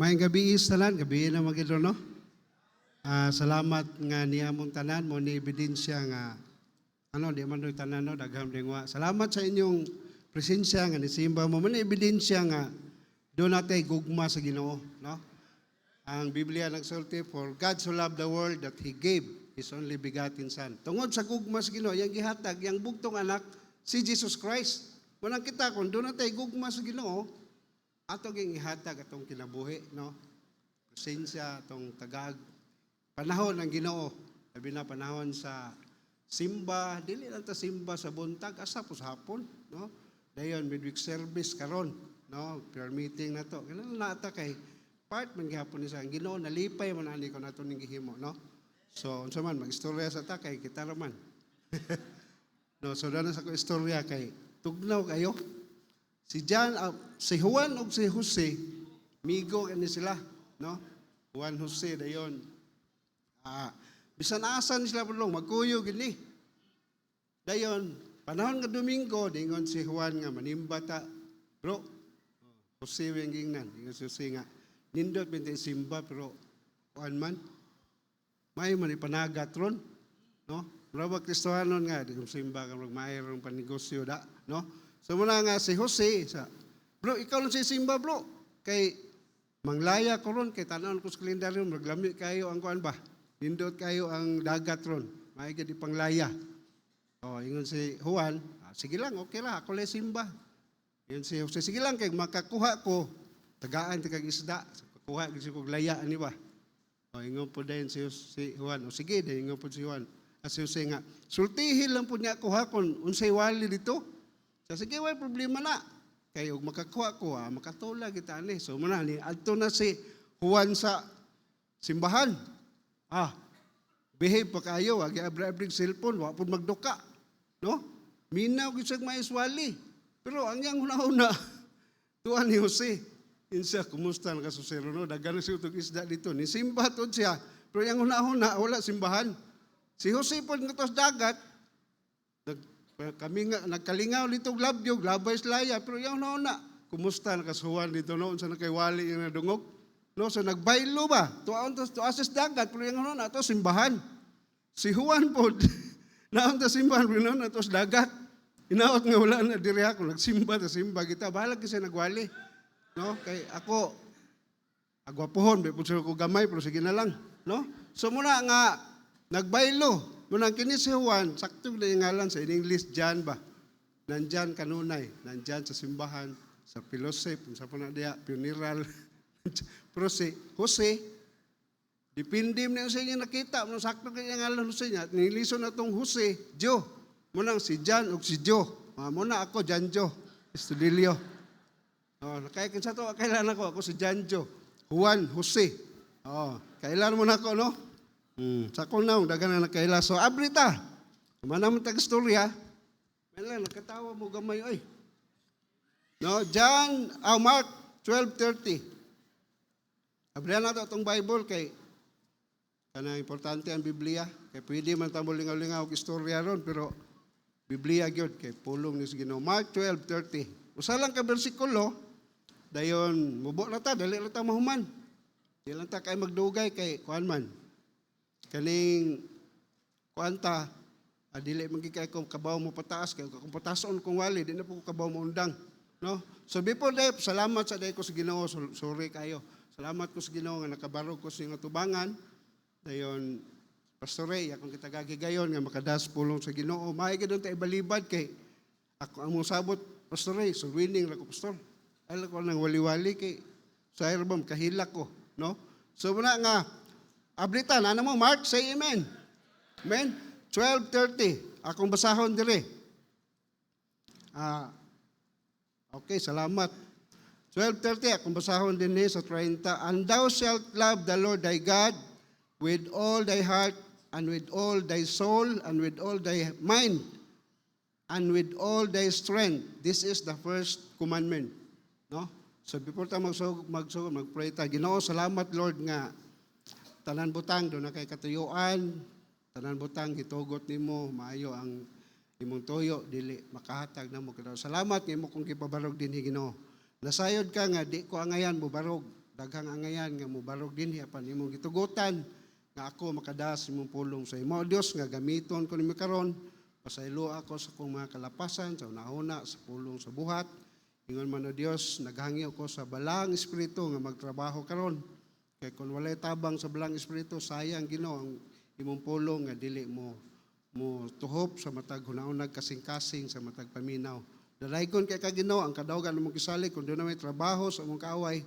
Maayong gabi tanan, gabi na magidro no. Salamat nga niya mong tanan mo ni ebidensya nga di man doy tanan no daghang dingwa. Salamat sa inyong presensya nga nisimba mo man ebidensya nga do natay gugma sa Ginoo no. Ang Biblia nagsulti, for God so loved the world that He gave His only begotten Son. Tungod sa gugma sa Ginoo, yang gihatag, yang bugtong anak, si Jesus Christ. Munang kita kung do natay gugma sa Ginoo, ato ging ihatag atong kinabuhi no. Presensya atong tagag panahon ng Ginoo, labi na panahon sa simba, dili lang ta simba sa buntag, asa po sa hapon, no? Dayon midweek service karon, no? Prayer meeting na to. Kailan na ata kay part man gihapon ni sa Ginoo, nalipay man ani ko nato ning gihimo, no? So unsa man magistorya sa ta kay kita raman. No, so dana sa ko istorya kay tugnaw kayo. Si John, si Juan ug si Jose, migo kani sila, no? Juan Jose dayon. Bisan asan sila pulong magkuyo gini. Dayon, panahon nga Domingo, dingon si Juan nga manimbata, bro. Jose yung gingnan, dingon si Jose nga nindot binti simba pero kuan man may man ipanagat ron, no? Murag Kristohanon nga di simba ka magmayron panegosyo da, no? So muna nga si Jose sa bro, ikaw lang si simba bro. Kay manglaya ko ron kay tanan ko sa kalendaryo maglami kayo ang kuan ba? Nindot kayo ang dagat ron. May gid panglaya. Ingon si Juan, sige lang, okay ra, ako lay simba. Ingon si Jose, sige lang kay makakuha ko tagaan ti kag isda, kuha gid ko laya ani ba. Ingon po dayon si Juan, sige dayon ingon po si Juan. Si Jose nga, sultihin lang po niya kuha kon unsay wali dito. Sige, way problema na. Kay og makakuha ko, makatula kita ani. So muna ni adto na si Juan sa simbahan. Behave pa kayo, wag abra-abring cellphone, wa pud magduka, no? Minaw gid sa maiswali. Pero ang yang una-una, tuan ni Jose, insa kumusta na kasusero no? Daghan siya utog isda dito. Ni simba tod siya. Pero yang una-una wala simbahan. Si Jose pod ngatos dagat, kami nga nagkalingaw dito glabyog, labay slaya, pero yang una-una, kumusta na kasuhan dito no? Unsa na kay wali nga nadungog? No, so nagbaylo ba? Tuaon to asis dagat, pero yung ano na to simbahan. Si Juan po, naon to simbahan, pero na to dagat. Inaot nga wala na diri ako, nagsimba, simba kita. Bahala kasi nagwali. No, kay ako, agwapuhon, may punso ko gamay, pero sige na lang. No? So muna nga, nagbaylo. Muna kini si Juan, sakto na yung ngalan sa English, John ba? Nandyan kanunay, nandyan sa simbahan, sa fellowship, sa punadya, funeral. Pero si Jose, dipindi mo na sa inyo nakita, mo sakto kanya ngalan Jose niya, niliso na itong Jose, Jo, munang si John o si Jo, muna ako, John Jo, Estudilio. Kaya kinsa to, kailan ako si John Jo, Juan, Jose. Kailan mo na ako, no? Sakong na, dagan na nakaila. So, abrita, manamang tag-istorya, may lang, nakatawa mo gamay, oy. No, Mark 12:30. Abrihan na ito itong Bible kay kanang importante ang Biblia. Kay pwede man tamo lingaw-lingaw og istorya ron, pero Biblia gyud kay pulong ni Ginoo. Mark 12:30. Usa lang ka bersikulo, dayon mubo na ta, dali ra ta mahuman. Di lang ta kay magdugay kay kuan man. Kaning kuan ta, dili man gid kay ko kabaw mo pataas kay kung patason kung wali, di na po kabaw mo undang. No? So before that, salamat sa day ko sa Ginoo, sorry kayo. Salamat ko sa Ginoo nga nakabarog ko sa inyong tubangan. Dayon, Pastor Ray, akong kitagagigayon nga makadas pulong sa Ginoo. Maay ka doon tayo balibad kay ako ang musabot, Pastor Ray, so winning lang ko, Pastor. Alam ko nang wali-wali kay sa airbom, kahilak ko. No? So muna nga, abritan, ano mo, Mark, say amen. Amen? 12:30, akong basahon dire. Okay, salamat. 12:30, akong basahon din sa 30. And thou shalt love the Lord thy God with all thy heart, and with all thy soul, and with all thy mind, and with all thy strength. This is the first commandment. No? So before tayo mag-pray tayo, Ginoo, salamat Lord nga tanan butang doon na kay katuyuan, tanan butang gitugot nimo, maayo ang imong tuyo, dili makahatag na mo. Salamat nga imo kung kipabarog din Ginoo. Nasayod ka nga, di ko angayan mo barog. daghang angayan nga mobarog dinhi apan imong gitugutan nga ako makadas imong pulong sa imo Dios nga gamiton ko nimo karon pasaylo ako sa akong mga kalapasan sa una-una sa pulong sa buhat. Ingon man o Dios, naghangi ako sa balang espiritu nga magtrabaho karon. Kay kung walay tabang sa balang espiritu, sayang Ginoo ang imong pulong nga dili mo tuhop sa matag hunaunag kasing-kasing sa matag paminaw. Dalaygon kay ka Ginoo ang kadawgan imong gisalig kung doon na may trabaho sa imong kaaway.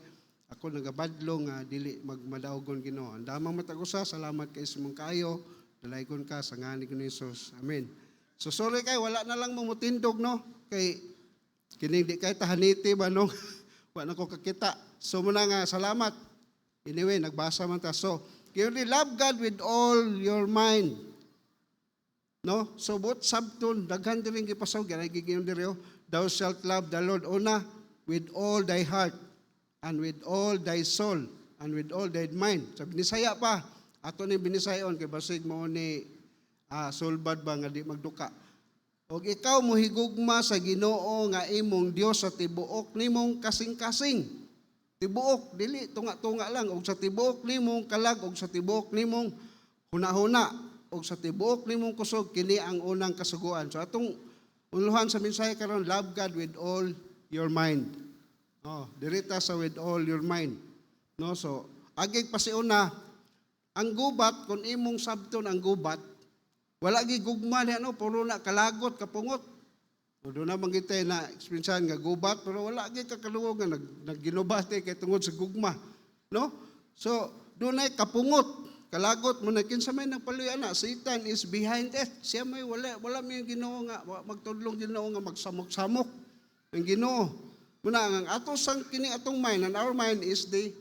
Ako nagabadlo nga dili magmadaogon Ginoo. Andamang matag usa, salamat kay sa imong kaayo. Dalaygon ka sa ngalan ni Jesus. Amen. So sorry kay wala na lang mo mutindog no kay kini di kay tahaniti ba no? Wala ko kakita. So muna nga salamat. Anyway, nagbasa man ta. So, you really love God with all your mind. No? So both sabton daghan diri gipasawg ganay gigingon diri thou shalt love the Lord una with all thy heart and with all thy soul and with all thy mind. Sa Binisaya pa ato ni binisayon kay basig mo ni sulbad ba nga di magduka. Og ikaw mohigugma sa Ginoo nga imong Dios sa tibuok nimong kasing-kasing. Tibuok dili tunga-tunga lang og sa tibuok nimong kalag og sa tibuok nimong hunahuna og sa tibuok nimong kusog kini ang unang kasuguan. So atong unluhan sa mensahe karon love God with all your mind. Oh, dirita sa with all your mind. No, so agig pasiuna ang gubat kung imong sabton ang gubat wala gigugma ni ano, puro na kalagot, kapungot. O doon na manggitay na eksperyensahan nga gubat, pero wala gi kakalungog nga nagginubate kay tungod sa gugma. No? So, doon ay kapungot, kalagot mo na kinsa may nagpaluyan na, Satan is behind it. Siya may wala may Ginoo nga magtudlong Ginoo nga magsamok-samok. Ang Ginoo. Muna ang ato sang kini atong mind, and our mind is the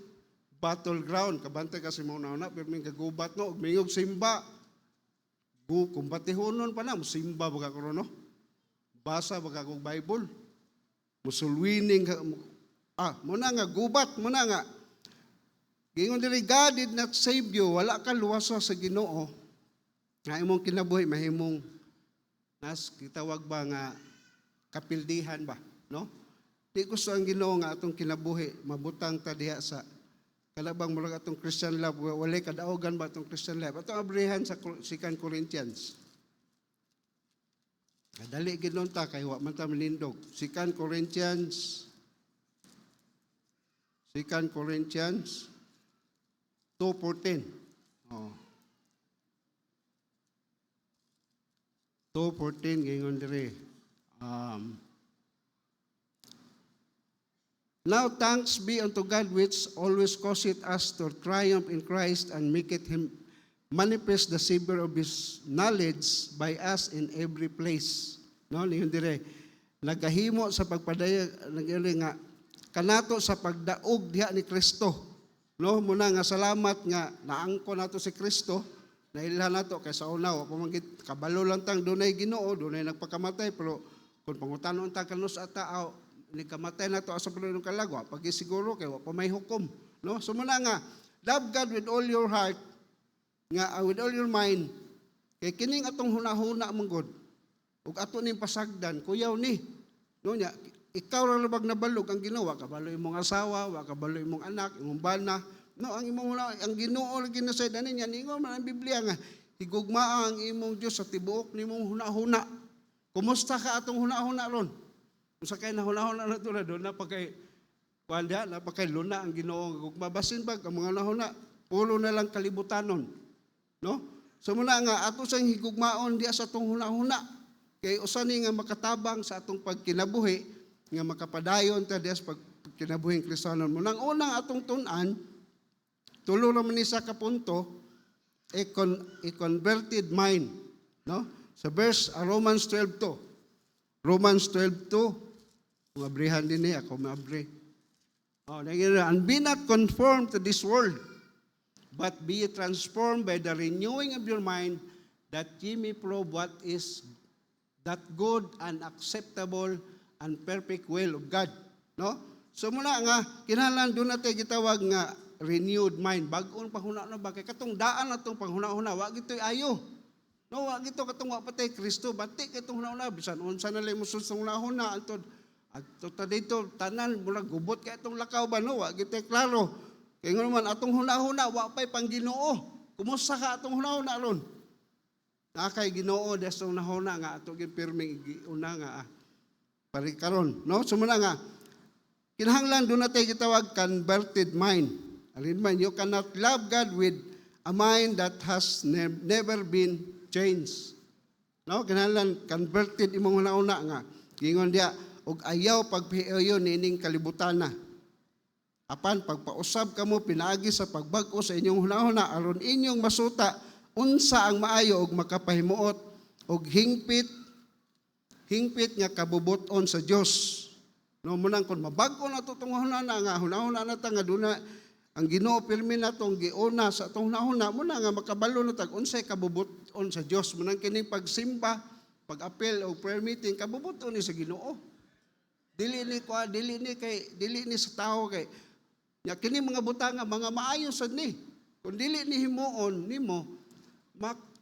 battleground. Kabantay kasi mo na pero may kagubat no, mingog simba. Kung batihonon pa na, musimba baga ko no? Basa baga kong Bible. Musulwining, muna nga, gubat, muna nga. Gingon dili, God did not save you. Wala ka luwasa sa Ginoo. Nga imong kinabuhi, mahimong, kitawag ba nga, kapildihan ba? No? Di gusto ang Ginoo nga atong kinabuhi, mabutang ta diha sa kalabang murag atong Christian life, walay kadaogan ba atong Christian life? Atong abrihan sa 2 Corinthians. Kadali ginon ta kay wa man ta malindog. 2 Corinthians 2:14. Oh. 2:14 gingon diri. Now thanks be unto God which always causeth us to triumph in Christ and maketh him manifest the savor of his knowledge by us in every place. No, niyon dire nagahimo sa pagpadaya nga kanato sa pagdaog diha ni Kristo. No, muna nga salamat nga naangko nato si Kristo. Nailhan nato kay sa una wa pamangkit kabalo lang tang dunay Ginoo, dunay nagpakamatay pero kung pangutanon ta kanus ata ni kamatay na to asa pala ng kalagwa, pag siguro kay wa pa may hukom. No? So muna nga, love God with all your heart, nga with all your mind, kay kining atong hunahuna mong God, ug ato ning pasagdan, kuyaw ni. No nya, ikaw ra labag nabalog ang ginawa, kabalo imong asawa, wa kabalo imong anak, imong bana. No, ang imong ang Ginoo ra ginasayad ani nya ningon man ang Biblia nga higugmaa ang imong Dios sa tibuok nimong hunahuna. Kumusta ka atong hunahuna ron? Kung kay nahuna-huna na ito na doon, napakay luna ang Ginoo. Kung mabasin ba, ang mga nahuna, puro na lang kalibutanon. No? So muna nga, ato sang higugmaon diya sa itong huna-huna. Kay usani nga makatabang sa atong pagkinabuhi, nga makapadayon ta diya sa pagkinabuhing Kristiyanon. Munang unang atong tunan, tulo naman ni sa kapunto, a converted mind. No? Sa verse, Romans 12:2. Romans 12:2. Mabrihan din ako mabri. And be not conformed to this world, but be transformed by the renewing of your mind, that ye may prove what is that good and acceptable and perfect will of God. No? So muna nga, kinahanglan doon natin gitawag nga renewed mind. Bagoon panghuna-huna ba? Kaya katong daan na itong panghuna-huna, wag ito'y ayo. No, wag ito katong wapatay Kristo. Batik itong huna-huna. Bisan, unsa na lang musun sa huna-huna. At dito, tanan, mula gubot ka itong lakaw ba? No, wag ito'y klaro. Kaya nga naman, atong huna-huna, wapay pang Ginoo. Kumusta ka atong huna-huna ron? Nakay Ginoo, desong nahuna nga, atong gipirming una nga, parikaron. No? Sumuna nga, kinahanglan doon natin gitawag converted mind. Alin man, you cannot love God with a mind that has never been changed. No? Kinahanglan converted imong huna-huna nga. Gingon dia, og ayaw pagpihayon nining kalibutan na. Apan pagpausab kamo pinaagi sa pagbag-o sa inyong hunahuna aron inyong masuta unsa ang maayo og makapahimuot og hingpit nga kabubuton sa Dios. No munang kun mabag-o na to tong hunahuna nga hunahuna na ta nga duna ang Ginoo pirmi natong giuna sa tong hunahuna muna nga makabalo na tag unsay kabubuton sa Dios. Munang kining pagsimba, pag-apel o prayer meeting kabubuton ni sa Ginoo. Dili ni sa tao kay nya kini mga butang mga maayo sad ni. Kung dili ni himuon nimo,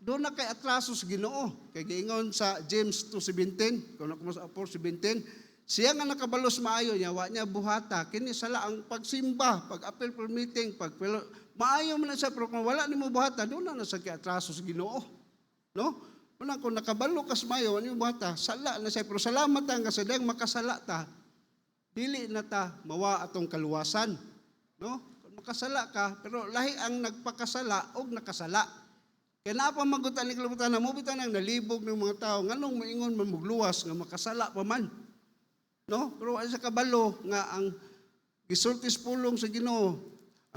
do na kay atraso sa Ginoo. Kay giingon sa James 2:17, kung ako sa 4:17, siya nga nakabalos maayo niya, wa niya buhata. Kini sala ang pagsimba, pag-appeal for meeting, maayo man na siya, pero kung wala nimo buhata, do na sa kay atraso sa Ginoo. No? Una kung nakabalo kas maayo, wa nimo buhata, sala na siya. Pero salamat ang kasadang makasala ta. Dili na ta mawa atong kaluwasan. No? Makasala ka, pero lahi ang nagpakasala o nakasala. Kaya naapa magutan ni kalibutan na mo bitan ang nalibog ng mga tao, nganong maingon man mugluwas nga makasala pa man. No? Pero sa kabalo nga ang gisultis pulong sa Ginoo,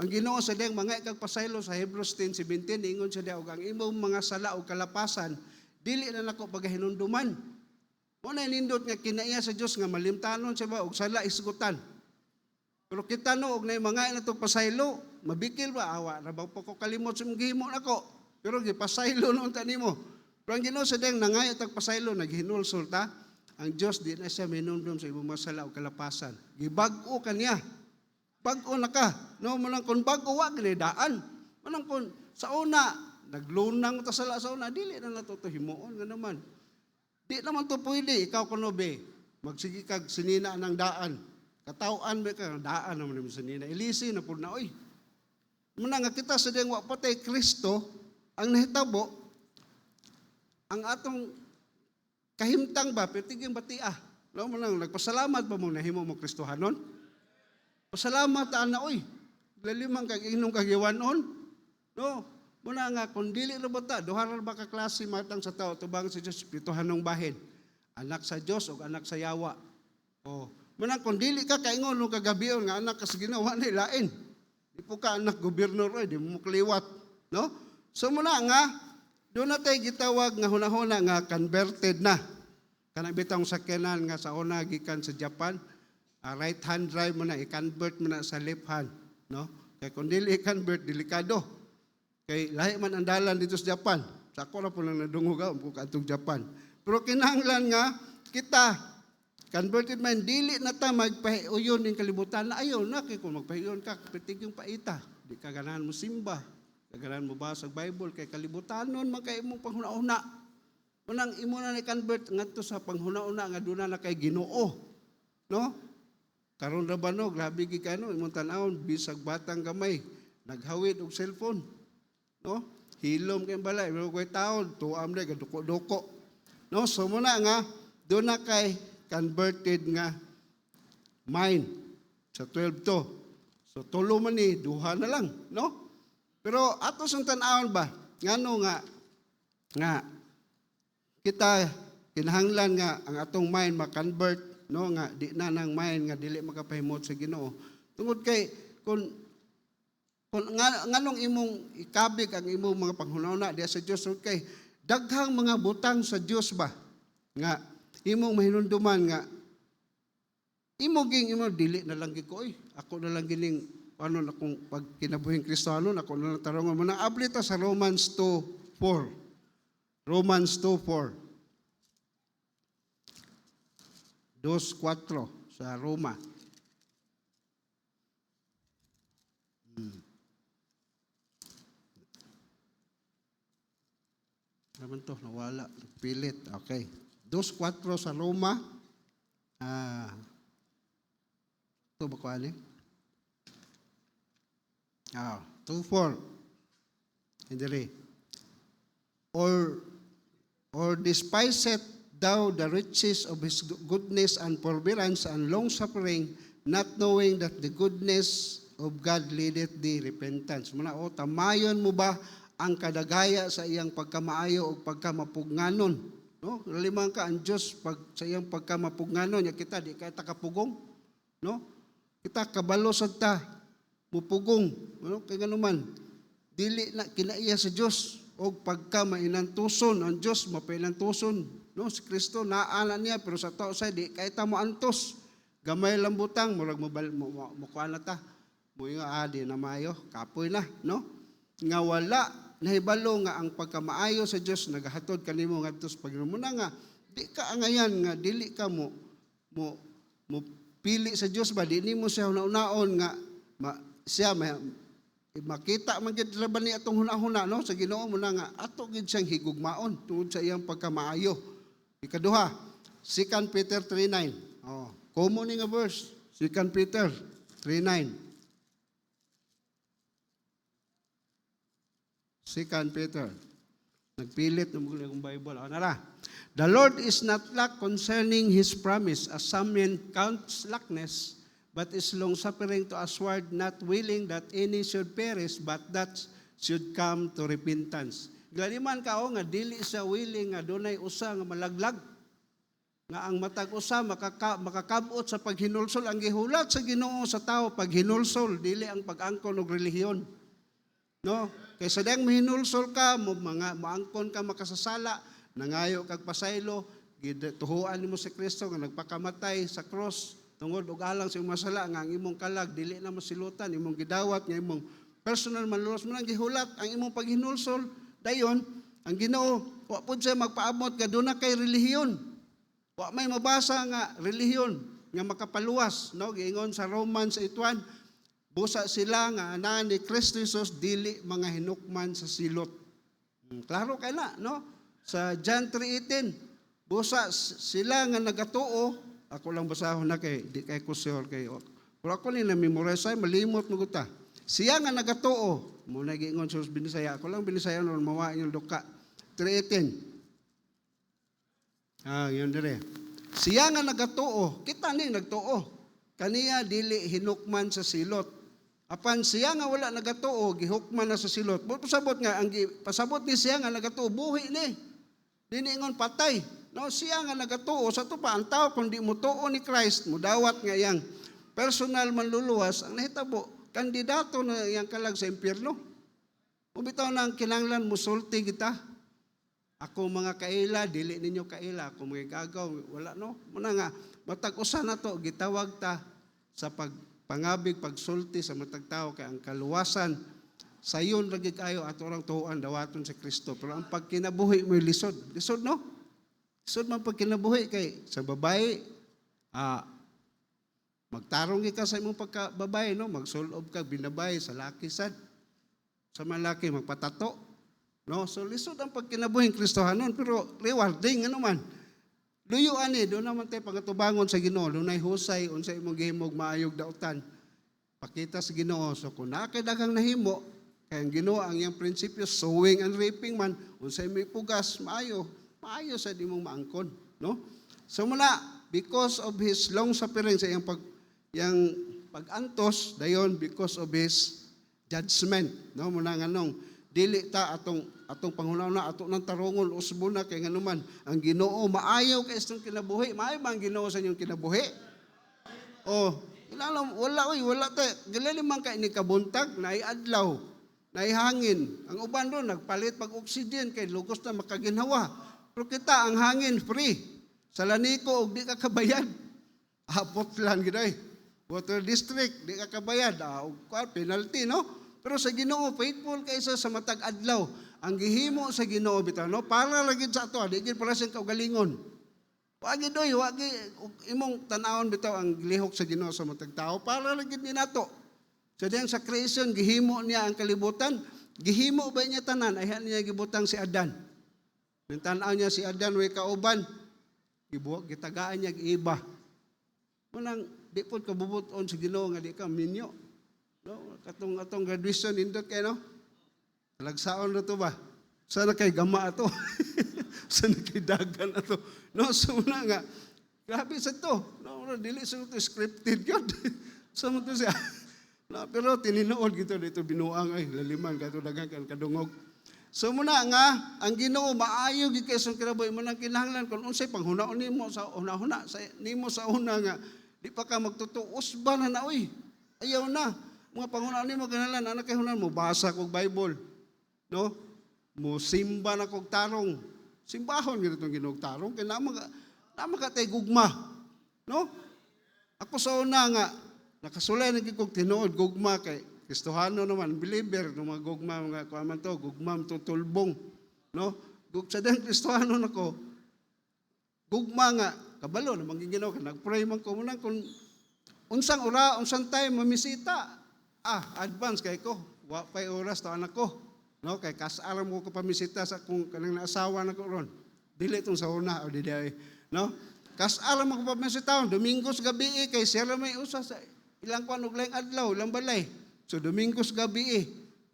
ang Ginoo sa diyang mga ikagpasaylo sa Hebrews 10:17, ingon siya diya, og ang imong mga sala o kalapasan, dili na nako pagahinunduman. Mo na nindot nga kinaiya sa Dios nga malimtanon siya ba og sala isgutan. Pero kita no, og na mga natong pasaylo, mabikil ba? Awa, rabaw po ko kalimot sa gihimo nako. Pero gipasaylo noon tanimo. Pero ang Ginoo sa diyang nangay atag pasaylo, naghinulsol ta, ang Dios di na siya minumdum sa imong masala o kalapasan. Gibag-o kaniya. Bag-o na ka. No, manang kung bag-o, wag daan. Manang kung sa una, naglunang ta sala sa una, dili na natutuhimuon nga naman. Di naman to pwede, ikaw kunobe, magsige kag sinina ng daan. Katawaan ba ka, daan naman sa nina. Ilisi na po na, oy. Muna nga kita sa diyang wapatay Kristo, ang nahitabo, ang atong kahimtang ba, pertiging batia. No, muna nagpasalamat ba mo nahimo mo Kristohanon? Pasalamat na, oy. Lalimang kag inom kag yawanon. No, muna nga, kung dili na ba ta, duharal ba ka klase matang sa tao, tubang sa Diyos, pituhanong bahin. Anak sa Diyos o anak sa yawa. O, muna kung dili ka kaingon nung kagabion nga anak ka sa Ginoo, wala lain. Di po ka anak gobernador, di mo kliwat. No? So muna nga, doon na tayo gitawag nga hunahuna nga converted na. Kanang bitang sakyanan nga sa una gikan sa Japan, right hand drive mo na, i-convert mo na sa left hand. No? Kaya kung dili i-convert, delikado. Kay lahi man ang dalan dito sa Japan. Sa ako na po lang nadungog ako kung katong Japan. Pero kinahanglan nga, kita, converted man, dili na ta magpahiuyon ng kalibutan na ayaw na, kaya kung magpahiuyon ka, kapitig yung paita. Di ka ganahan mo simba, kaganan mo basa sa Bible, kay kalibutan nun, magkaya mong panghuna-una. Unang imo na ni-convert ngadto sa panghuna-una, nga doon na kay Ginoo. No? Karon ra ba no, grabe gi kano, imong tan-awon, bisag batang gamay, naghawid og cellphone. No? Hilom kay balay, pero koy taon, tuam na, gaduko-duko. No? So muna nga, doon na kay converted nga mind sa 12 to. So tulo man ni duha na lang, no? Pero ato sang tan-awon ba ngano nga kita kinahanglan nga ang atong mind ma-convert, no, nga di na nang mind nga dili makapahimot sa Ginoo. Tungod kay kung nganong imong ikabig ang imong mga panghunahuna diya sa Dios, kay daghang mga butang sa Dios ba nga imong mahinunduman nga imo dili na lang gikoy. Ako na lang gining ano na kung pag kinabuhing Kristiyano ako na lang tarongon mo na ablita sa Romans 2:4. Romans 2:4. 2:4 sa Roma. Naman to, nawala, pilit. Okay. 2:4 sa Roma. Ito ba ko ani? 2:4. Hindi. Or despiseth thou the riches of his goodness and forbearance and long suffering, not knowing that the goodness of God leadeth thee repentance. Muna tamayon mo ba ang kadagaya sa iyang pagkamaayo o pagkamapugnanon? No? Limang ka ang Diyos sa iyang pagkamapugnanon, ya kita di kay takapugong, no? Kita kabalo sad ta mupugong, no? Kay ganuman dili na kinaiya sa Dios o pagka mainantuson ang Diyos mapailantuson, no? Si Kristo naana niya pero sa tao say di kay ta mo antos. Gamay lang butang murag mo kuan na ta. Mo nga adi na mayo, kapoy na, no? Nga wala nahibalo nga ang pagkamaayo sa Dios nagahatod kanimo ngadto sa paghinumuna nga di ka angayan nga dili ka mo pili sa Dios ba di nimo siya unaon nga siya makita man gid laban ni atong hunahuna, no? Sa Ginoo mo na nga ato gid siyang higugmaon tungod sa iyang pagkamaayo. Ikaduha, 2 Peter 3:9. Common nga verse, 2 Peter 3:9. 2 Peter. Nagpilit ng mga Bible. Nara. The Lord is not slack concerning His promise, as some men count slackness, but is long-suffering to usward, not willing that any should perish, but that should come to repentance. Ganiman ka nga dili sa willing nga dunay usa nga malaglag. Nga ang matag usa makakabot sa paghinulsol. Ang gihulat sa Ginoo sa tao paghinulsol, dili ang pag-angkon og relihiyon. No? Kaysa dang mahinulsol ka, maangkon ka makasasala, nangayo kag pasaylo, tuhuan nimo si Kristo nga nagpakamatay sa cross tungod og alang sa imong masala nga ang imong kalag dili na masilutan, imong gidawat nga imong personal manlulos mo nang gihulat ang imong paghinulsol. Dayon, ang Ginoo wa pud siya magpaabot nga duna kay relihiyon. Wa may mabasa nga relihiyon nga makapaluwas, no? Giingon sa Romans 8:1, busa sila nga anan ni Kristo Jesus dili mga hinukman sa silot. Klaro kay na, no? Sa John 3:18, busa sila nga nagatuo, ako lang basahon na kay di kay ko sure kayo. Pero ako ni na memorize malimot mo ta. Siya nga nagatuo, mo na giingon sa Binisaya, ako lang Binisaya non mawa yung duka. 3:18. Yun dire. Siya nga nagatuo, kita ni nagtuo. Kaniya dili hinukman sa silot. Apan siya nga wala nagatuo, gihukman na sa silot. Pasabot nga ang pasabot ni siya nga nagatuo, buhi ni. Dili ingon patay. No, siya nga nagatuo sa tupa ang tao kun di mo tuo ni Christ, mo dawat nga yang personal manluluwas ang nahitabo kandidato na yang kalag sa impyerno. Ubitaw nang kinahanglan musulti kita. Ako mga kaila, dili ninyo kaila, ako mga gagaw, wala no. Muna nga matag usa na to gitawag ta sa pangabig pagsulti sa matag tao kay ang kaluwasan sayon lagi kayo ato orang tuhuan dawaton sa Kristo. Pero ang pagkinabuhi mo lisod no? Lisod man pagkinabuhi kay sa babae magtarong ka sa imong pagkababae, no? Magsulob ka binabay sa laki sad. Sa malaki magpatato, no? So lisod ang pagkinabuhi Kristohanon pero rewarding ano man. Luyo ani do naman tay pagatubangon sa Ginoo, dunay husay unsay imong gihimog maayog daotan. Pakita sa Ginoo so kun kay daghang nahimo kay ang Ginoo ang iyang prinsipyo sowing and reaping man unsay may pugas maayo sa imong maangkon, no? So muna because of his long suffering sa iyang pag-antos dayon because of his judgment, no? Muna nganong dili ta atong panghunahuna ato nang tarungon usbo na kay nganuman ang Ginoo maayo kay istong kinabuhi. Maayo ba ang Ginoo sa inyong kinabuhi? Wala ta gali man kay ni kabuntag naay adlaw, naay hangin. Ang uban doon nagpalit pag oxygen kay lugos na makaginhawa. Pero kita ang hangin free. Sa Laniko og di ka kabayad. Potlan giday. Water district di ka kabayad. Og penalty, no? Pero sa Ginoo faithful kaysa sa matag adlaw. Ang gihimo sa Ginoo bitaw, no? Para lagi sa ato, di gid para sa kaugalingon. Wagi imong tan-awon bitaw ang lihok sa Ginoo sa matag tao para lagi ni nato. Sa diyang sa creation gihimo niya ang kalibutan, gihimo ba niya tanan ayhan niya gibutang si Adan. Nang tan-aw niya si Adan way kauban, gitagaan niya iba. Munang di pud kabubuton sa Ginoo nga di ka minyo. No, atong graduation indot kay no. Talagsaon na to ba? Sana kay gama ato. Sana kay dagan ato. No, so na nga. Grabe sa to. No, dili sa to scripted gyud. Sa mo to siya. No, pero tininood gito dito binuang ay laliman kato dagan kan kadungog. So muna nga ang Ginoo maayo gid kay sa kinabuhi mo nang kinahanglan kun unsay panghunaon nimo sa una-una sa nimo sa una nga di pa ka magtutuos ba na oy. Ayaw na. Mga pangunaon nimo kinahanglan anak kay hunan mo basa kog Bible. No? Mo simba na kog tarong. Simbahon gid itong Ginoo tarong kay na tay gugma. No? Ako sa una nga nakasulay na gid kog tinuod gugma kay Kristohano naman, believer, no, mga gugma, mga kuaman to, gugma, tutulbong. No? Sa dahil Kristohano na ko, gugma nga, kabalo, namang ginawa ka, nag-pray man ko, muna kung unsang time, mamisita, advance kay ko, wapay oras to anak ko. No? Kay kasaram ko pamisita sa kung kanang naasawa na ko ron. Dili itong sa una, o dili ay, no? Kasaram ko pamisita, Domingos gabi, kay sila may usa sa ilang kwanog lang adlaw, ilang balay. So Domingos gabi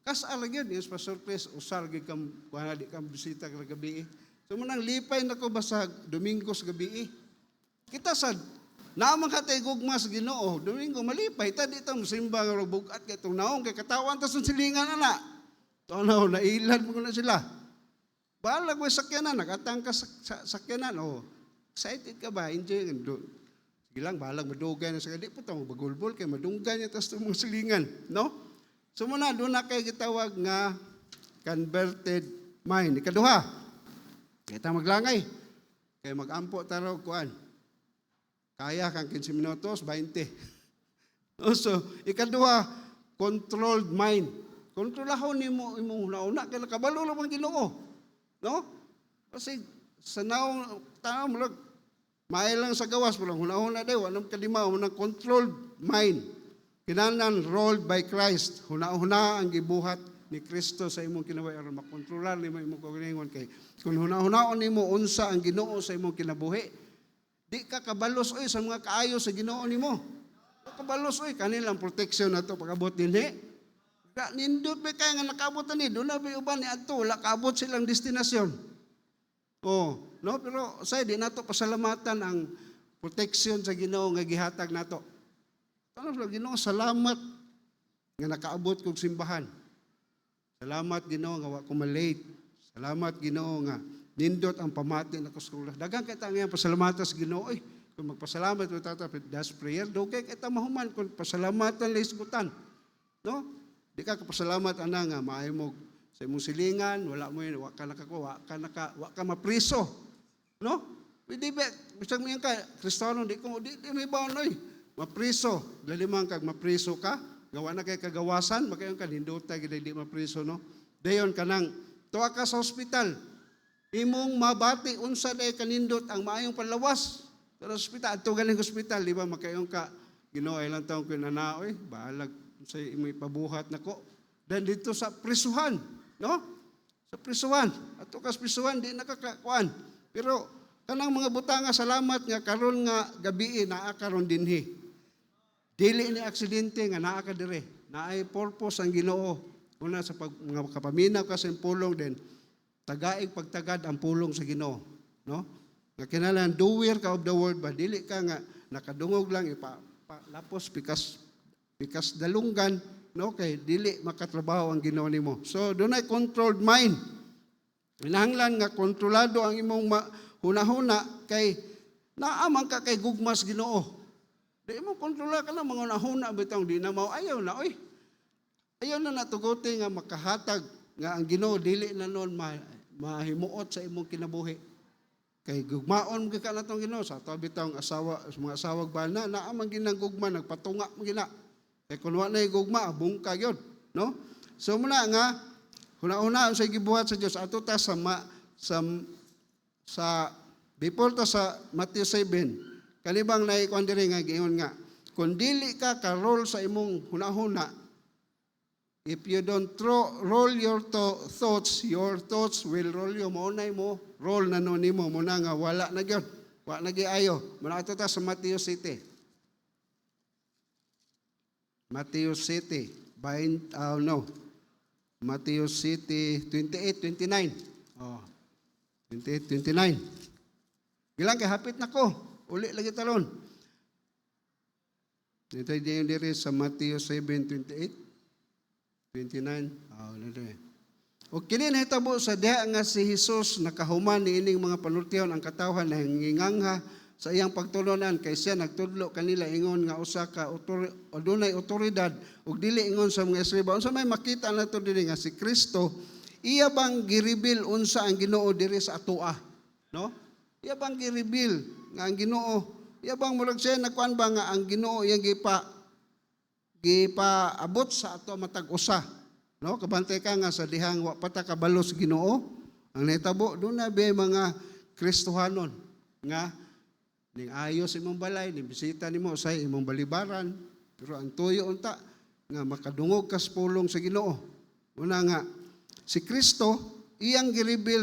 kasal gyud is pa surprise usar gyud kam kuha di kam bisita kada gabi. So manang lipay nako basag Domingos gabi. Kita sad naman katay gugma sa Ginoo, Domingo malipay ta di ta mosimba nga bugat kay tunaong kay katawan ta sa silingan ana. Tunaw na ilan mo na sila. Balag mo sakyanan nakatang ka sakyanan excited ka ba enjoy sige lang, bahalang madugay na sa kadi po itong bagulbol kay madunggan niya tas itong mga silingan. No? So muna, doon na kayo gitawag nga converted mind. Ikaduha, kita maglangay. Kaya mag-ampo taraw kuan. Kaya kang 15 minutos, 20. So, ikaduha, controlled mind. Kontrolahon ni mo imong una-una, kaya nakabalo lang ang Ginoo. No? Kasi sa naong tao mo lang, may lang sa gawas mo lang, huna-huna daw, anong kalimaw, ng controlled mind. Kinahanglan rolled by Christ. Huna-huna ang gibuhat ni Kristo sa imong kinabuhi aron makontrolar nimo imong kaugalingon kay kung huna-hunaon nimo unsa ang Ginoo sa imong kinabuhi, di ka kabalos oy sa mga kaayo sa Ginoo nimo. Kabalos oy kanilang protection nato pag-abot dinhi. Nindot ba kay nga nakaabot ani, do na ba uban ni adto, wala kaabot silang destinasyon. No, pero say di nato pasalamatan ang protection sa Ginoo nga gihatag nato. Tanong sa Ginoo, salamat nga nakaabot kog simbahan. Salamat Ginoo nga wa ko malate. Salamat Ginoo nga nindot ang pamati nako sa eskwela. Daghang kita nga pasalamatan sa Ginoo. Kung magpasalamat mo tata das prayer, dugay kita mahuman kung pasalamatan la isgutan. No? Di ka pasalamat ana nga maayo mo sa imong silingan, wala mo yun, wa ka mapriso. No? Pwede ba, bisag mo yan ka, Kristiyano, di may baon, mapriso. Lalimang kag mapriso ka, gawa na kay kagawasan, magayon ka, hinduta, di mapriso, no? Dayon ka nang, tuwa ka sa hospital, imong mabati, unsa day kanindot ang maayong panlawas. Sa hospital, ato galing hospital, di ba, makayon ka, Ginoo, ilang taong ko nanaoy, bahalag sa imong ipabuhat na ko. Dan dito sa prisuhan, no? Sa prisuhan. Ato kas prisuhan, di nakakakuan. Pero, kanang mga butanga, salamat nga, karon nga gabi, naa karon dinhi. Dili ni aksidente nga naa ka dire. Naay purpose ang Ginoo. Una sa mga kapaminaw kasi pulong din, tagaig pagtagad ang pulong sa Ginoo. No? Nga kinahanglan, doer ka of the word ba? Dili ka nga, nakadungog lang, lapos, pikas dalunggan, no, kay dili makatrabaho ang Ginoo nimo. So dunay controlled mind. Kinahanglan nga kontrolado ang imong hunahuna kay naaman ka kay gugmas Ginoo. Di mo kontrola ka lang mga hunahuna bitaw di na mao ayaw na oy. Ayaw na natuguti nga makahatag nga ang Ginoo dili na noon mahimuot sa imong kinabuhi. Kay gugmaon mo ka na itong Ginoo sa ato bitaw asawa, mga asawag bana naaman ginang gugma nagpatunga mo gina. Kaya kung wala na gugma, bungka yun. No? So muna nga, una-una sa gibuhat sa Diyos, ato ta sa before ta sa Matthew 7, kanibang na ikuan diri nga, giingon nga, kung dili ka karol sa imong hunahuna, if you don't roll your thoughts will roll you. Maunay mo, roll na nun mo, muna nga, wala na yun. Wala na giayo. Muna ato ta sa Matthew 7. Matthew 7. No. Matthew City 28:29. Oh. 28:29. Gilang kay hapit na ko. Uli lagi talon. Dito yung diri sa Matthew 7:28. 29. Oh, dito. O kini nahitabo sa diha nga si Jesus nakahuman niining mga panultiyon ang katawhan na ngingangha sa iyang pagtulunan kay siya nagtudlo kanila ingon nga usa ka adunay otoridad ug dili ingon sa mga eskriba. Unsa may makita nato diri nga si Kristo iya bang gireveal unsa ang Ginoo diri sa atoa, no? Iya bang gireveal nga ang Ginoo, iya bang murag siya nagkuan ba nga ang Ginoo iyang gipaabot sa ato matag usa, no? Kabantay ka nga sa dihang wa pata kabalos Ginoo ang nahitabo doon na be mga Kristohanon nga ning ayos imong balay, ning bisita nimo usay imong balibaran, pero ang tuyo unta nga makadungog kas pulong sa Ginoo. Una nga si Kristo iyang gi-reveal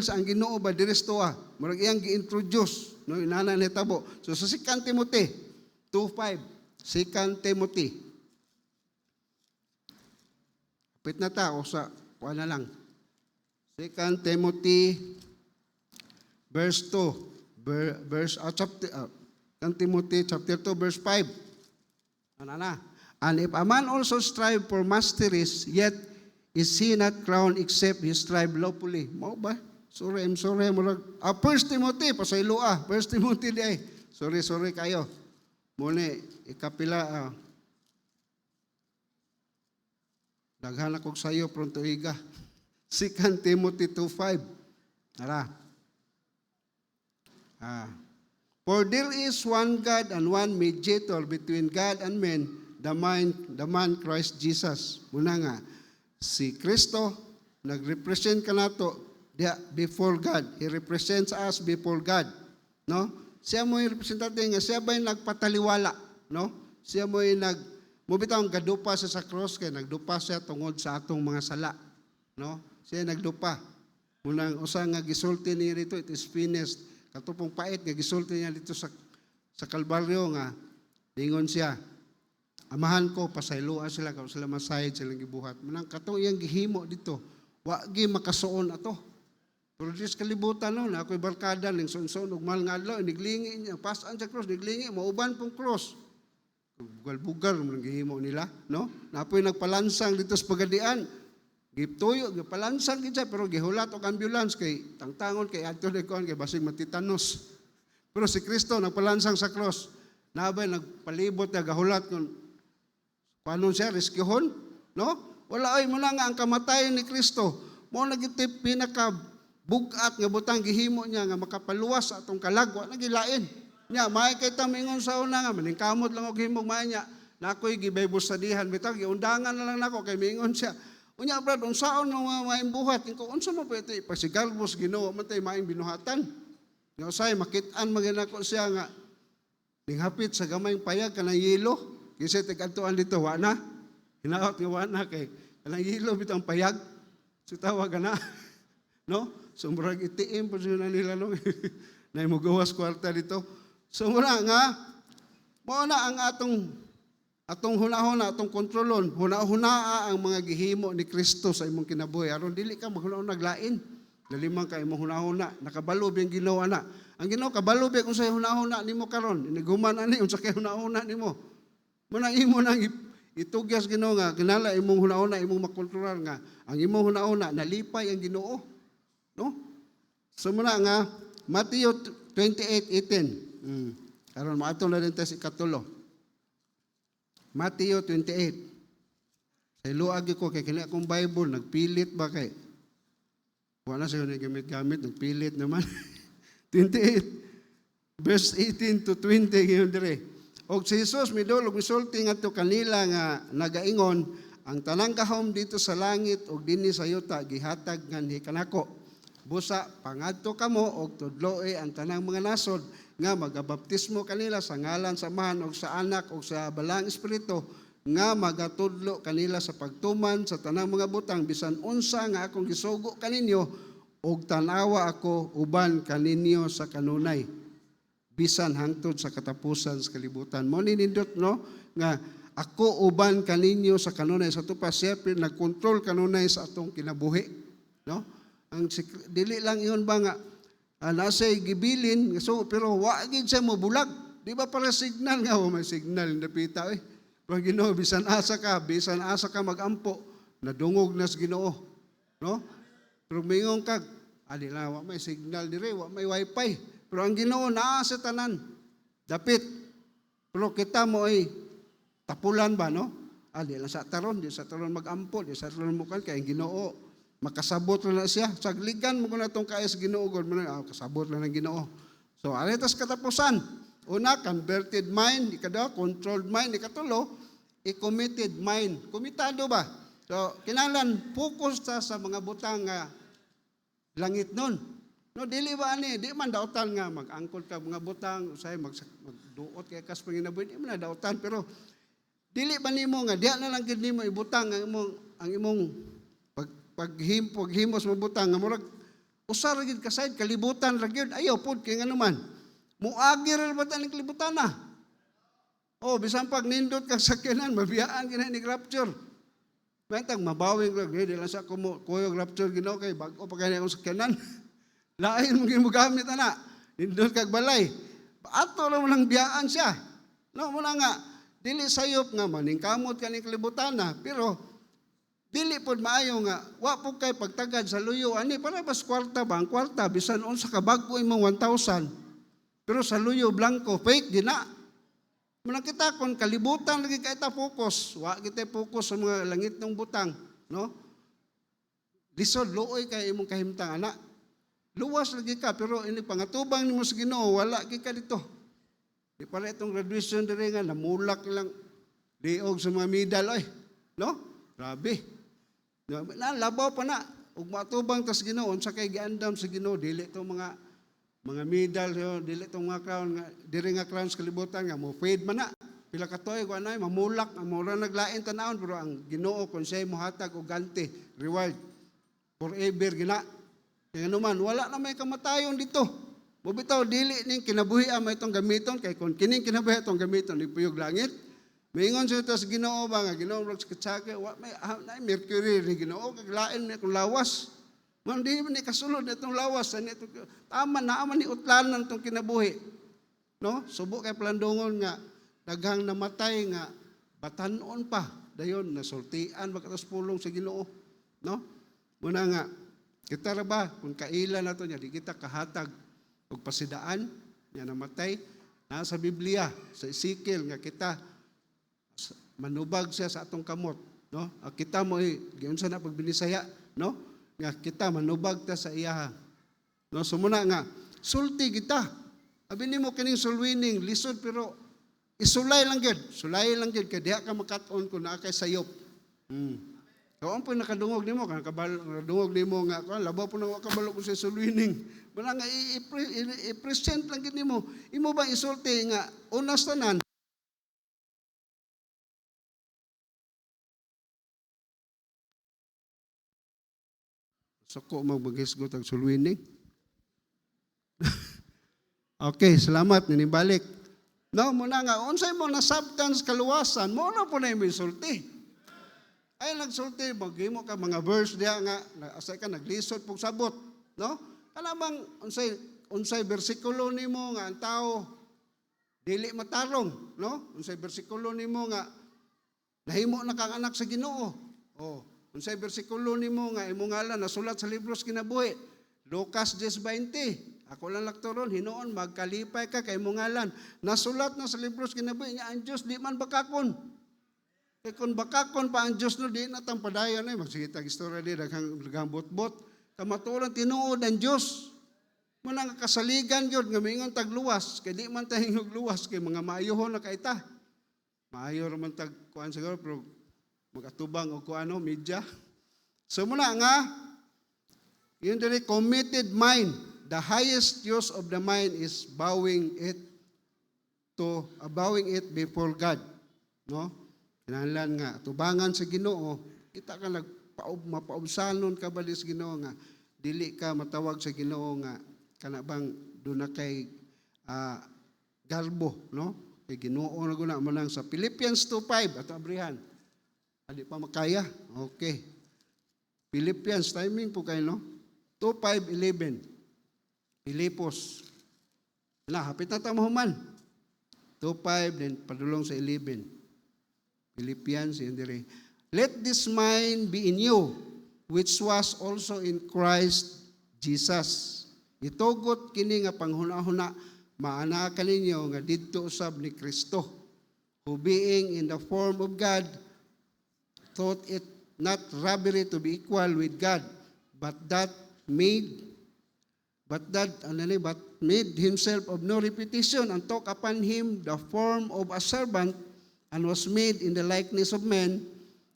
sa ang Ginoo ba diri sa tuwa. Murag iyang gi-introduce, no, inana ni tabo. So sa 2 Timothy 2:5, 2 Timothy. Kapit na ta o sa kuha na lang. 2 Timothy verse 2. Timothy chapter 2 verse 5. Ano na? And if a man also strive for masteries, yet is he not crowned except he strive lawfully. Mao ba? I'm sorry. 1 Timothy, pasaylo 1 Timothy di ay. Sorry kayo. Muna, ikapila, daghan ako sayo, pronto iga. 2 Timothy 2:5. Tara. For there is one God and one mediator between God and men, the man Christ Jesus. Muna nga, si Kristo nag-represent ka nato before God. He represents us before God. No? Siya mo yung representante nga, siya ba yung nagpataliwala? No? Siya mo yung mubitaw ang gadupa sa cross, kaya nagdupa siya tungod sa atong mga sala. No? Siya nagdupa. Munang usa nga gisulti ni rito, it is finished. Katupong pait nga gisulti niya dito sa Kalbaryo nga ningon siya, amahan ko pasayloan sila kung sila masayid silang gibuhat. Manang katong iyang gihimo dito, wa gi makasuon ato. Pero dis kalibutan no, na ako'y barkada ning sunson ug mahal nga adlaw niglingi niya, pasan sa cross niglingi, mauban pong cross. Bugal-bugal man gihimo nila, no? Napoy nagpalansang dito sa pagadian. Giptuyo, gipalansang gid siya pero gihulat og ambulance kay tangtangon kay adto dekon kay basig matitanos. Pero si Kristo nagpalansang sa cross. Nabay nagpalibot na gahulat kun paano siya rescuehon, no? Wala ay mo na nga ang kamatayon ni Kristo. Mo nagitip pinaka bugat nga butang gihimo niya nga makapaluwas sa atong kalagwa nagilain. Nya may kay tamingon sa una nga maningkamot lang og himog may nya. Nakoy gibay busadihan bitaw giundangan na lang nako kay mingon siya. Unya brad, unsaon nga maayong buhat? Ko unsa mo pa ito ipasigalbos Ginoo man tay maayong binuhatan. Nga usay makit-an maginako siya nga ninghapit sa gamayng payag kanang yelo. Kasi tigadtuan dito wa na. Hinaot nga wa na kay kanang yelo bitang payag. So tawag na. No? So murag itiim pa sila nila no. Nay mo gawas kwarta dito. So mura nga mo na ang atong hunahuna, atong kontrolon, hunahunaa ang mga gihimo ni Kristo sa imong kinabuhi. Aron dili ka maghunahon naglain. Lalimang ka imong hunahuna, nakabalo biyang ginawa na. Ang Ginoo kabalo biya kung sa hunahuna nimo karon, iniguman ani unsa kay hunahuna nimo. Muna imo nang itugyas Ginoo nga kinala imong hunahuna imong makontrolar nga ang imong hunahuna nalipay ang Ginoo. No? So muna nga Matthew 28:18. Karon maato na din ta si katulo. Matthew 28. Sa iluag ko kay kini akong Bible nagpilit ba kay wala siya gamit-gamit nagpilit naman. 28 verse 18 to 20 ngayon dire. Og si Jesus midulog misulti ngadto kanila nga nagaingon ang tanang gahom dito sa langit ug dinhi sa yuta gihatag nganhi kanako. Busa pangadto kamo og tudloe ang tanang mga nasod nga magabaptismo kanila sa ngalan sa Amahan ug sa Anak ug sa Balang Espiritu nga magatudlo kanila sa pagtuman sa tanang mga butang bisan unsa nga akong gisugo kaninyo ug tanawa ako uban kaninyo sa kanunay bisan hangtod sa katapusan sa kalibutan. Mo nindot no nga ako uban kaninyo sa kanunay sa tupa, siya nagkontrol kanunay sa atong kinabuhi, no? Ang dili lang iyon ba nga nasa'y gibilin, so pero wa gid siya mo bulag. Di ba para signal nga, may signal napita eh. Pero Ginoo, bisan asa ka magampo, nadungog na sa Ginoo, no? Pero mingon kag, la wa may signal dire, wa may wifi. Pero ang Ginoo naa sa tanan. Dapit. Pero kita mo ay tapulan ba, no? Di lang sa taron, di sa taron magampo, di sa taron mukan kay Ginoo. Makasabot na siya. Sagligan mo ko na itong kaya sa Ginoo, kasabot na ng Ginoo. So, alitas katapusan. Una, converted mind. Ikadawa, controlled mind. Ikatulo, committed mind. Komitado ba? So, kinalan, focus sa mga butang langit nun. No, dili ba ani? Di man dautan nga, mag-angkol ka mga butang, usay, magduot kay kas panginabuhi, di man na dautan. Pero, dili ba nimo nga, diya na lang gid nimo ibutang ang imong paghimos mo butang nga murag usar gid ka side kalibutan ra gyud ayaw pud kay nganuman muagi ra ba tan kalibutan na bisan pag nindot kag sakyanan mabiyaan gina ni rapture bantang mabawing ra gid lang sa kuyo rapture Ginoo kay bag-o pa kay akong sakyanan lain mo gyud mo gamit ana nindot kag balay ato ra man biyaan siya no mo na nga dili sayop nga maningkamot kaning kalibutan na pero dili pod maayo nga wa po kay pagtagad sa luyo ani para bas kwarta ba ang kwarta bisan unsa ka bag-o imong 1,000 pero sa luyo blanco fake gina man kita kon kalibutan lagi kay ta focus wa kita focus sa mga langit ng butang no lisod luoy kay imong kahimtang ana luwas lagi ka pero ini pangatubang nimo sa Ginoo wala gid ka dito di pala itong graduation dire nga namulak lang diog sa mga medal oy no grabe labaw pa na ug matubang tas Ginoo unsa kay giandam sa Ginoo dili tong mga medal dili tong mga crown nga diri nga crowns kalibutan nga mo fade man na pila ka tuig wa nay mamulak ang mura naglain tanawon pero ang Ginoo kun siya mohatag og ganti reward forever gina kay naman wala na may kamatayon dito mo bitaw dili ning kinabuhi may itong gamiton kay kun kining kinabuhi itong gamiton ipuyog langit. Maingon siya sa Ginoo ba nga Ginoo rag katsake wa may mercury ni Ginoo kag lain ni kung lawas. Man di man ni kasulod itong lawas ani tama na man ni utlanan tong kinabuhi. No? Subo kay plandongon nga daghang namatay nga batan-on pa dayon nasultian bakatas pulong sa Ginoo. No? Muna nga kita ra ba kung kaila nato nya di kita kahatag og pasidaan nya namatay na sa Biblia sa Ezekiel nga kita manubag siya sa atong kamot, no? Kita mo giunsa na pagbinisaya, no? Nga kita manubag ta sa iya. No, sumuna nga sulti kita. Abi nimo kining sulwining lisod pero isulay lang gid. Sulay lang gid kay diha ka makat-on kun naa kay sayop. So ang nakadungog nimo kan kadungog nimo nga labaw po na kabalo ko sa sulwining. Muna nga i-present lang gid nimo. Imo ba isulti nga unas tanan Soko magbagisgot ang sulwining. Okay, salamat ninibalik. No, muna nga unsay mo na substance kaluwasan, mo na po na imong sulti. Ay nagsulti maghimo ka mga verse diha nga asay ka naglisod pug sabot, no? Kana bang unsay bersikulo nimo nga ang tao dili matarong, no? Unsay bersikulo nimo nga nahimo na kang anak sa Ginoo. Unsay bersikulo nimo nga imong ngalan nasulat sa libro sa kinabuhi. Lucas 10:20. Ako lang laktoron hinuon magkalipay ka kay imong ngalan. Nasulat na sa libro sa kinabuhi nga ang Dios di man bakakon. Kay kun bakakon pa ang Dios no di na tang padayon ay magsigita istorya di daghang bot-bot. Kamatuoran tinuod ang Dios. Muna nga kasaligan gyud nga mingon tag luwas kay di man tahing luwas kay mga maayohon na kaita. Maayo ra man tag kuan siguro pero magatubang o kuano media. So muna nga yun dili committed mind. The highest use of the mind is bowing it before God. No? Kinahanglan nga tubangan sa Ginoo, kita ka mapaubsanon ka bali sa Ginoo nga dili ka matawag sa Ginoo nga kana bang duna kay garbo, no? Kay Ginoo na guna mo nang sa Philippians 2:5 ato abrihan. Adi pa makaya. Okay. Philippians timing po kayo no. 2:5-11. Pilipos. Na hapit na ta mahuman. 2:5 then padulong sa 11. Philippians indire. Let this mind be in you, which was also in Christ Jesus. Itugot kini nga panghuna-huna maana kaninyo nga didto usab ni Kristo, who being in the form of God thought it not robbery to be equal with God, but made himself of no reputation, and took upon him the form of a servant, and was made in the likeness of men.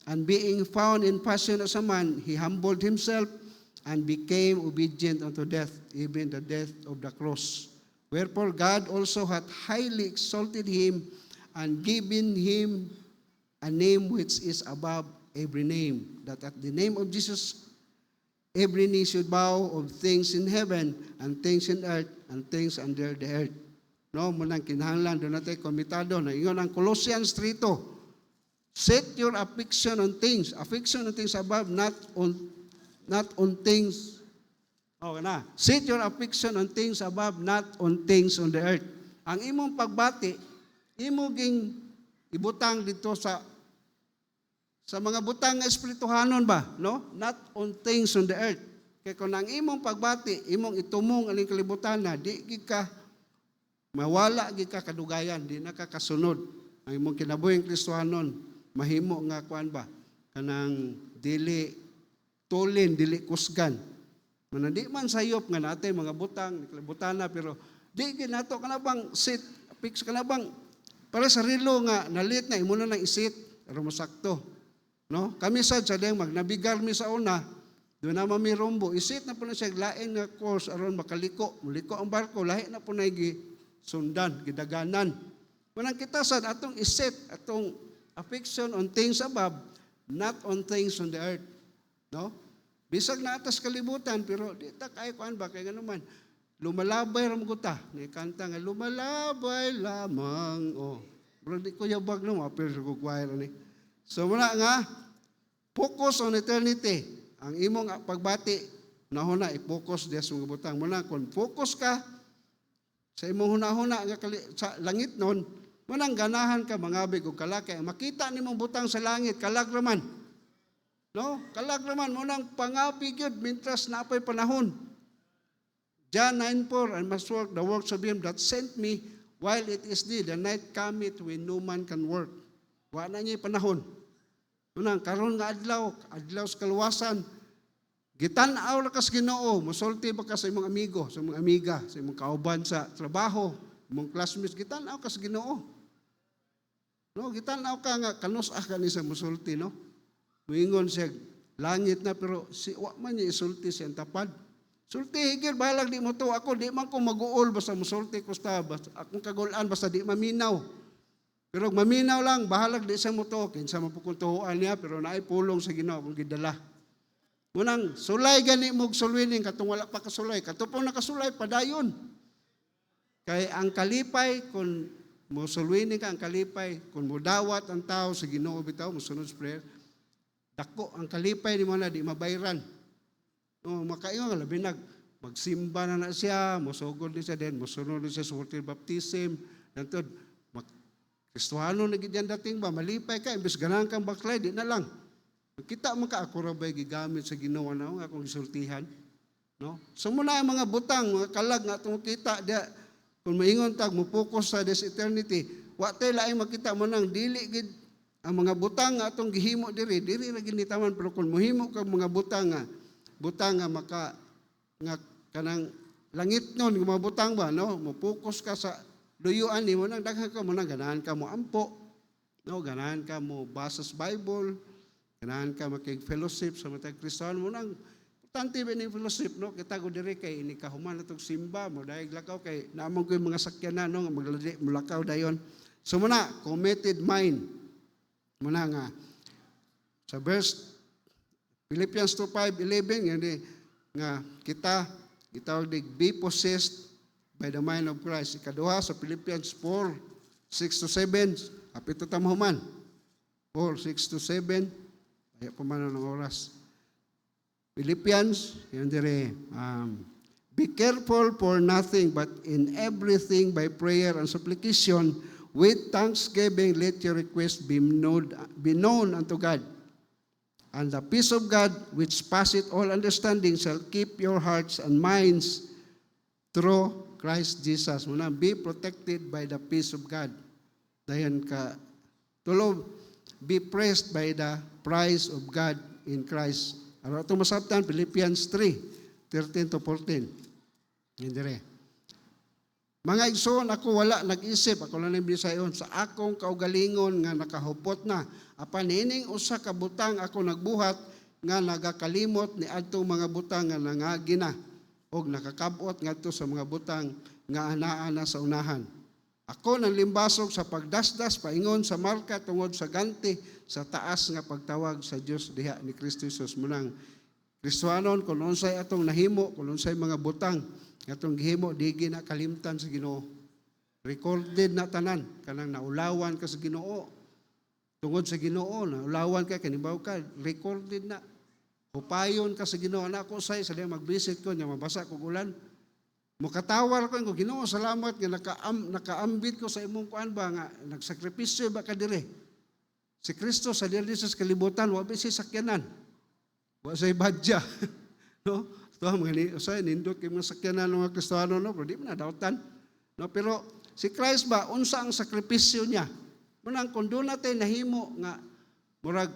And being found in fashion as a man, he humbled himself and became obedient unto death, even the death of the cross. Wherefore God also hath highly exalted him and given him a name which is above every name, that at the name of Jesus every knee should bow, of things in heaven and things in earth and things under the earth. No, munang kinahanglan doon natin komitado na ingon ang Colossians 3:2. Set your affection on things above, not on things. Oh, na. Set your affection on things above, not on things on the earth. Ang imong pagbati, imo ging ibutang dito sa mga butang nga espirituhanon ba, no? Not on things on the earth. Kaya kung ang imong pagbati, imong itumong aning kalibutan na, di ka mawala gid ka kadugayan, di na ka kasunod. Ang imong kinabuhing Kristohanon, mahimo nga kuan ba kanang dili tulin, dili kusgan. Man di man sayop nga natay mga butang, butana, pero di gid nato kana bang sit fix kana bang para sa relo nga nalit na imo na nang isit aron masakto. No? Kami sad sa diyang magnabigar mi sa una, doon na mami rombo, isit na po na siya lain nga course aron makaliko, muliko ang barko, lahi na po na sundan, gidaganan. Manang kita sad atong isit, atong affection on things above, not on things on the earth. No? Bisag na atas kalibutan, pero di ta kay kuan ba kay ganuman. Lumalabay ram ko ta. Ni kanta nga lumalabay lamang. Oh. Pero di ko yabag no, apil ko choir ni. So muna nga focus on eternity. Ang imong pagbati nahuna i-focus diya sa mga butang. Muna kung focus ka sa imong hunahuna nga sa langit nun, munang ganahan ka mangabig og kalaki. Makita nimong butang sa langit, kalagraman. No? Kalagraman, munang pangabig yun, mintras na apay panahon. John 9:4, I must work the works of him that sent me while it is day. The night cometh when no man can work. Wa na niya panahon. Munang karon nga adlaw sa kaluwasan, gitan-aw ra kas Ginoo, mosulti ba ka sa imong amigo, sa imong amiga, sa imong kauban sa trabaho, imong classmates, gitan-aw kas Ginoo. No, gitan-aw ka nga kanus-ah ka ni sa mosulti, no? Muingon siya, langit na, pero wa man niya isulti siyang tapad. Sulti higil, bahalag di mo to. Ako, di man ko mag-uol, basta musulti ko sta, akong kagulaan, basta di maminaw. Pero maminaw lang, bahalag di sa mo to. Kinsa mapukuntuhuan niya, pero naipulong sa Ginoo kung gidala. Munang, sulay gani mo sulwining, katong wala pa kasulay. Katupong nakasulay, padayon. Kay ang kalipay, kung musulwining ka ang kalipay, kung mudawat ang tao sa Ginoo bitaw, musunod sa prayer, dako ang kalipay ni mo na di mabayran. No, makaingon labi magsimba na siya, mosugod ni siya din, mosunod ni siya sa water baptism, nantod Kristohano na gid yan dating ba malipay ka imbes ganahan kang baklay di na lang. Kita man ka ako ra bay gigamit sa Ginoo na nga akong isultihan. No? So muna ang mga butang, mga kalag nga atong kita dia kung maingon tag mo focus sa this eternity, wa tay laing makita mo nang dili gid ang mga butang nga atong gihimo diri ra ginitaman, pero kung mohimo kag mga butang nga maka nga kanang langit nun mga butang ba, no? Mo focus ka sa luyuan nimo nang daghan ka mo nang ganahan ka mo ampo, no? Ganahan ka mo basa sa Bible, ganahan ka makig fellowship sa mga Kristiyano mo nang importante ba ni fellowship, no? Kita ko diri kay ini kahuman atong simba mo dahil lakaw kay naamon ko yung mga sakyanan, no? Magladi mulakaw dayon. So muna committed mind. Muna nga sa verse Philippians 2:5-11 nga kita gitawag dig be possessed by the mind of Christ. Ikaduha sa Philippians 4 6 to 7, hapit to tamahuman. 4, 6 to 7, kaya pa man ng oras. Philippians, yun dire, be careful for nothing, but in everything by prayer and supplication, with thanksgiving, let your request be known unto God. And the peace of God, which passeth all understanding, shall keep your hearts and minds through Christ Jesus. Muna, be protected by the peace of God. Dayan ka, tulo, be praised by the praise of God in Christ. Ano ito masabtan? Philippians 3, 13 to 14. Hindi. Mga igsoon, ako wala nag-isip, ako lang ng Bisayon, sa akong kaugalingon nga nakahupot na. Apan hining usa ka butang ako nagbuhat nga nagakalimot ni adtong mga butang nga nangagina og nakakabot ngadto sa mga butang nga anaa na sa unahan. Ako nang limbasok sa pagdasdas paingon sa marka tungod sa ganti sa taas nga pagtawag sa Dios diha ni Kristo Jesus. Munang Kristohanon kung unsay atong nahimo, kung unsay mga butang atong gihimo, di ginakalimtan sa Ginoo. Recorded na tanan kanang naulawan ka sa Ginoo. Tungod sa Ginoo, naulawan ka, kanibaw ka, recorded na. Hupayon ka sa Ginoo. Anak ko say, sa mag-visit ko, niya mabasa ko ulan. Mukatawar ko, Ginoo, salamat nga nakaambit ko sa imong kuan ba nga nagsakripisyo ba ka dire. Si Kristo sa diri sa kalibutan, wa ba siya sakyanan. Wa siya badya. No? Ito mga ni usay nindot kay mga sakyanan ng mga Kristiyano no, pero di man nadawtan. No, pero si Christ ba unsa ang sakripisyo niya? Munang kun doon natin nahimo nga murag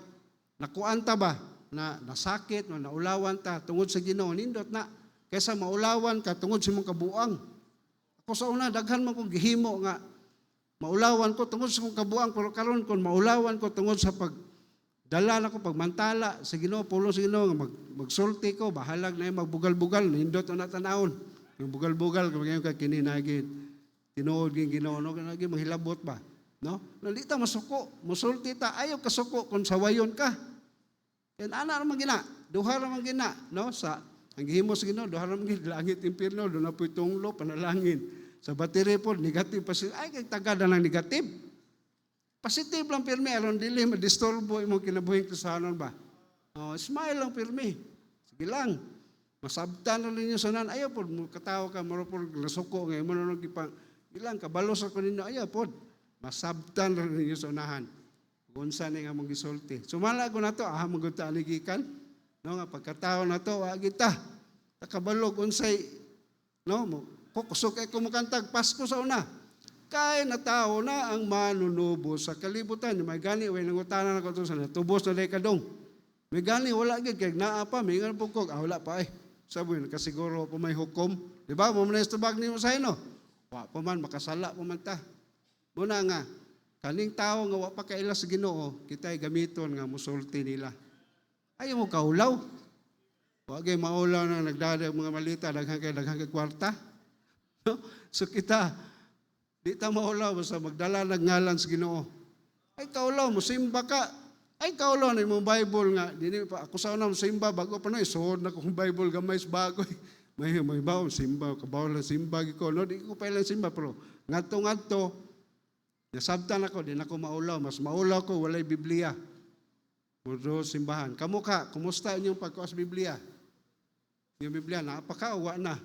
nakuan ta ba na nasakit, na naulawan ta tungod sa Ginoo nindot na kaysa maulawan ka tungod sa imong kabuang. Ako sa una daghan man kong gihimo nga maulawan ko tungod sa imong kabuang, pero karon kun maulawan ko tungod sa dala na ko pagmantala sa Ginoo, pulo sa Ginoo nga magsulti ko, bahalag na yung magbugal-bugal, nindot na tanawon. Yung bugal-bugal ngayon ka kininagin. Tinuod ging Ginoo no kanagi mahilabot ba? No? Nalita masuko, musulti ta ayaw kasuko kung sawayon ka. Yan ana ra man gina, duha ra man gina, no? Sa ang gihimo sa Ginoo, duha ra man gid langit impierno, do na puy tunglo panalangin. Sa battery po negative pa ay kay tagada ng negative. Positive lang pirmi, aron dili madisturbo imong kinabuhing Kristohanon ba? Oh, smile lang pirmi. Sige lang. Masabtan na ninyo sanan, ayaw po, katawa ka, maro po nasuko, ngayon mo na nagipang, ilang, kabalos ako ninyo, ayaw po, masabtan na ninyo sa unahan. Kung saan nga mong gisulti. Sumala ko na to, mong guta aligikan, no, nga pagkatao na to, kita, takabalog, unsay, no, kukusok ay kumukantag, Pasko sa una. Kaya na tao na ang manunubo sa kalibutan. May gani, way nangutanan ako ito sa natubos na dekadong. May gani, wala agad, kaya naa pa, may nga pugkog, wala pa eh. Sabi, nakasiguro po may hukom. Di ba? Mamanas tabag ni mo sa ino. Wa pa man, makasala pa man ta. Muna nga, kaning tao nga wa pa kaila sa Ginoo, kita'y gamiton nga musulti nila. Ayaw mo kaulaw. Wagay maulaw na nagdadag mga malita, daghang kay kwarta. No? So kita, di ta maulaw, basta magdala ng ngalan sa Ginoo. Ay kaulaw, musimba ka. Ay kaulaw na imong Bible nga. Dini pa ako sa una musimba bago pa no, isuod na kong Bible gamay sa bago. May bawo simba, kabaw lang simba giko. No, di ko pa lang simba pero ngadto nasabtan ako, di na ako maulaw. Mas maulaw ko walay Biblia. Puro simbahan. Kamu ka, kumusta inyong pagkuha sa Biblia? Yung Biblia napakaawa na.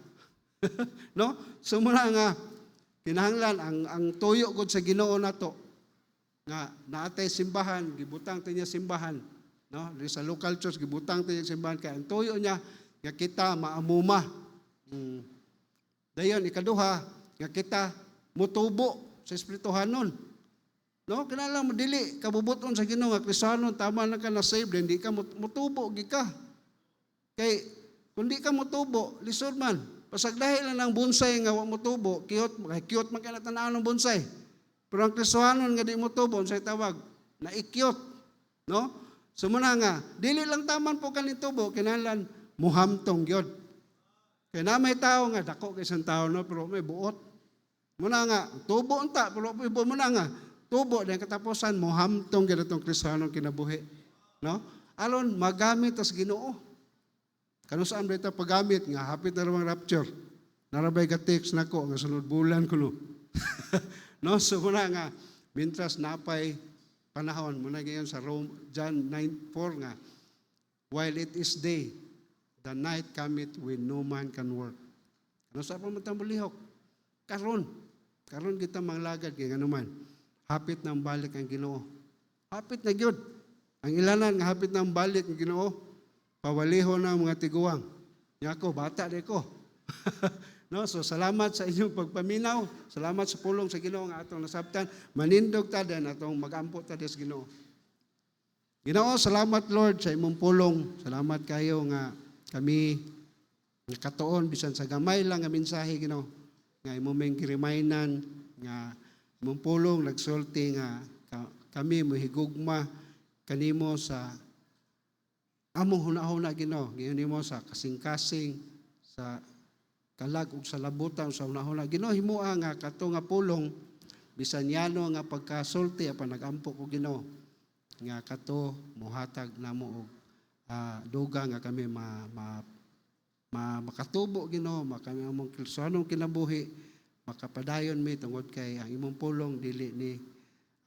No? So muna nga kinahanglan ang tuyo gud sa Ginoo nato nga naatay simbahan, gibutang tinya simbahan, no? Di sa local church gibutang tinya simbahan kay ang tuyo niya nga kita maamuma. Dayon ikaduha nga kita mutubo sa espirituhanon. No, kinahanglan mo dili kabubuton sa Ginoo nga Kristohanon, tama na ka na saved, hindi ka mutubo gi ka. Kay kung di ka mutubo, lisod man. Pasag dahil lang ng bonsai nga wa mutubo, cute man ka na tanaw ng bonsai. Pero ang Kristohanon nga di mutubo, unsay tawag? Naikyot. No? So muna nga, dili lang taman po kaning tubo, kinahanglan muhamtong gyud. Kaya na may tao nga, dako kay isang tao, no? Pero may buot. Muna nga, tubo unta, pero muna nga, tubo din katapusan, muhamtong gyud itong Kristohanon kinabuhi. No? Alon, magamit as Ginoo. Kano saan ba ito paggamit nga, hapit na ramang rapture. Narabay ka text na ko, nga sunod bulan ko no. No, so muna nga, mintras napay panahon, muna ngayon sa John 9:4 nga, while it is day, the night cometh when no man can work. Ano sa pamatang bulihok? Karon kita manglagad kay ganuman. Hapit nang balik ang Ginoo. Hapit na gyud. Ang ilanan nga hapit nang balik ang Ginoo, pawaliho na ang mga tiguang. Nya ko, bata di ko. No, so salamat sa inyong pagpaminaw. Salamat sa pulong sa Ginoo nga atong nasabtan. Manindog ta din atong mag-ampo ta sa Ginoo. Ginoo, salamat Lord sa imong pulong. Salamat kayo nga kami katuon bisan sa gamay lang nga mensahe Ginoo. Nga imong girimainan nga imong pulong nagsulti nga kami mohigugma kanimo sa among hunahuna Ginoo. Giyon nimo sa kasing-kasing sa kalag ug sa labutan sa hunahuna. Ginoo himuha nga kato nga pulong bisan yano nga pagkasulti apan nagampo ko Ginoo nga kato mohatag namo og duga nga kami makatubo Ginoo, kami among kilsanong kinabuhi makapadayon mi tungod kay ang imong pulong dili ni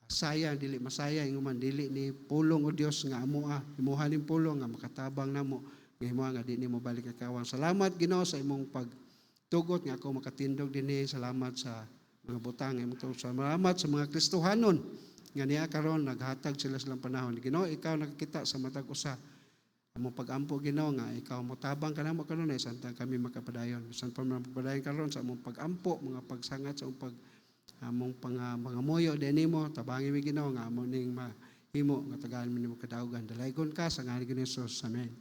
sayang, dili masayang man dili ni pulong o Dios nga amoa imuha ning pulong nga makatabang namo nga himuha nga di nimo balik kakawang. Salamat Ginoo sa imong pagtugot nga ako makatindog dinhi. Salamat sa mga butang imong tugon. Salamat sa mga Kristohanon nga niya karon naghatag sila silang panahon. Ginoo, ikaw nakakita sa matag usa among pag-ampo Ginoo nga ikaw motabang kanamo karon ay santang kami makapadayon. Bisan pa man pagpadayon karon sa among pag-ampo, mga pagsangat sa among mga moyo dinimo tabangi mi Ginoo nga amo ning mahimo nga tagaan mi nimo kadaugan. Dalaygon ka sa ngalan ni Jesus. Amen.